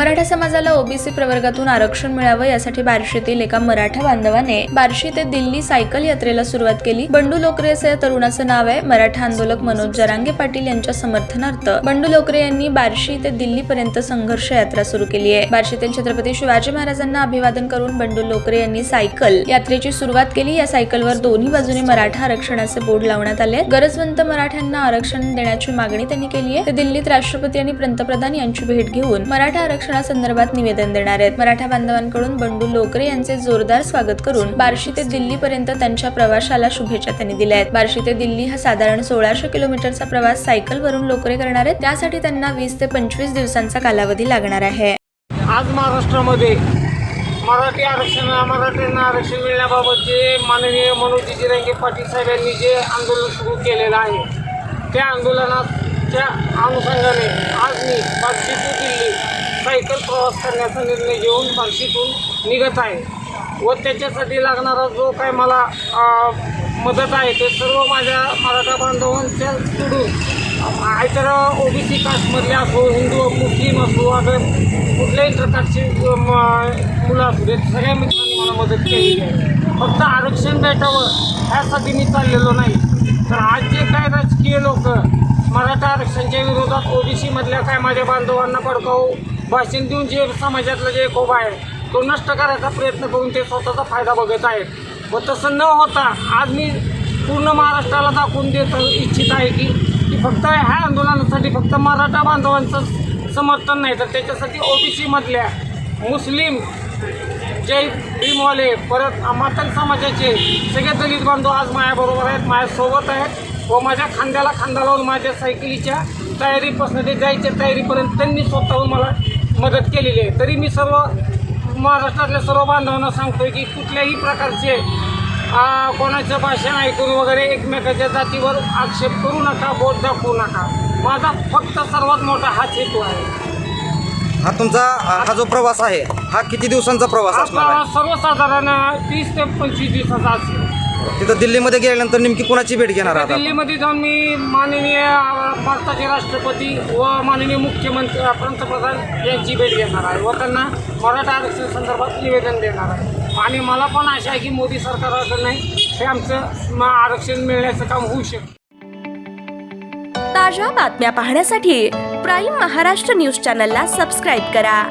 मराठा समाजाला ओबीसी प्रवर्गातून आरक्षण मिळावं यासाठी बार्शीतील एका मराठा बांधवाने बार्शी ते दिल्ली सायकल यात्रेला सुरुवात केली। बंडू लोकरे असे या तरुणाचं नाव आहे। मराठा आंदोलक मनोज जरांगे पाटील यांच्या समर्थनार्थ बंडू लोकरे यांनी बार्शी ते दिल्ली पर्यंत संघर्ष यात्रा सुरू केली आहे। बार्शीतील छत्रपती शिवाजी महाराजांना अभिवादन करून बंडू लोकरे यांनी सायकल यात्रेची सुरुवात केली। या सायकलवर दोन्ही बाजूने मराठा आरक्षणाचे बोर्ड लावण्यात आले। गरजवंत मराठ्यांना आरक्षण देण्याची मागणी त्यांनी केली आहे। ते दिल्लीत राष्ट्रपती आणि पंतप्रधान यांची भेट घेऊन मराठा आरक्षणासंदर्भात निवेदन देणार आहेत। मराठा बांधवांकडून बंडू लोकरे यांचे जोरदार स्वागत करून बार्शी ते दिल्ली पर्यंत त्यांच्या प्रवासाला शुभेच्छा त्यांनी दिल्या आहेत। बार्शी ते दिल्ली हा साधारण 1600 किलोमीटरचा प्रवास सायकलवरून लोकरे करणार आहेत। त्यासाठी त्यांना 20 ते 25 दिवसांचा कालावधी लागणार आहे। आज महाराष्ट्रामध्ये मराठ्यांना आरक्षण मिळण्याबाबत जे माननीय मनोज जरांगे पाटील साहेब यांनी जे आंदोलन सुरू केलेलं आहे, त्या आंदोलनाच्या अनुषंगाने आज मी बार्शी ते दिल्ली सायकल प्रवास करण्याचा निर्णय घेऊन बार्शीतून निघत आहे व त्याच्यासाठी लागणारा जो काय मला मदत आहे ते सर्व माझ्या मराठा बांधवांच्या सोडून इतर ओबीसी कास्टमधले असो, हिंदू मुस्लिम असो, अगर कुठल्याही प्रकारचे मुलं असू देत, सगळ्या मित्रांनी मला मदत केली आहे। फक्त आरक्षण भेटावं ह्यासाठी मी चाललेलो नाही, तर आज जे काय राजकीय लोक मराठा आरक्षणाच्या विरोधात ओबीसीमधल्या काय माझ्या बांधवांना भडकावू भाषण देऊन जे समाजातलं जे कोबा आहे तो नष्ट करायचा प्रयत्न करून ते स्वतःचा फायदा बघत आहेत व तसं न होता आज मी पूर्ण महाराष्ट्राला दाखवून देत इच्छित आहे की फक्त ह्या आंदोलनासाठी फक्त मराठा बांधवांचं समर्थन नाही, तर त्याच्यासाठी ओबीसीमधल्या मुस्लिम जय भीमवाले परत मातंग समाजाचे सगळे दलित बांधव आज माझ्याबरोबर आहेत, माझ्यासोबत आहेत व माझ्या खांद्याला खांदा लावून माझ्या सायकलीच्या तयारीपासून ते जायच्या तयारीपर्यंत त्यांनी स्वतःहून मला मदत केलेली आहे। तरी मी सर्व महाराष्ट्रातल्या सर्व बांधवांना सांगतोय की कुठल्याही प्रकारचे कोणाचं भाषण ऐकून वगैरे एकमेकाच्या जातीवर आक्षेप करू नका, बोट दाखवू नका। माझा फक्त सर्वात मोठा हाच हेतू आहे। हा तुमचा हा जो प्रवास आहे हा किती दिवसांचा प्रवास असणार आहे? सर्वसाधारण 30 ते 25 दिवसाचा असेल। तिथं दिल्लीमध्ये गेल्यानंतर नेमकी कुणाची भेट घेणार आहात? दिल्लीमध्ये जाऊन मी माननीय भारताचे राष्ट्रपती व माननीय मुख्यमंत्री पंतप्रधान यांची भेट घेणार आहे व त्यांना मराठा आरक्षण संदर्भात निवेदन देणार आहे। आणि मला पण आशा आहे की मोदी सरकारकडे नाही हे आमचं आरक्षण मिळण्याचं काम होऊ शकतं। ताज्या बातम्या पाहण्यासाठी प्राईम महाराष्ट्र न्यूज चॅनलला सबस्क्राईब करा।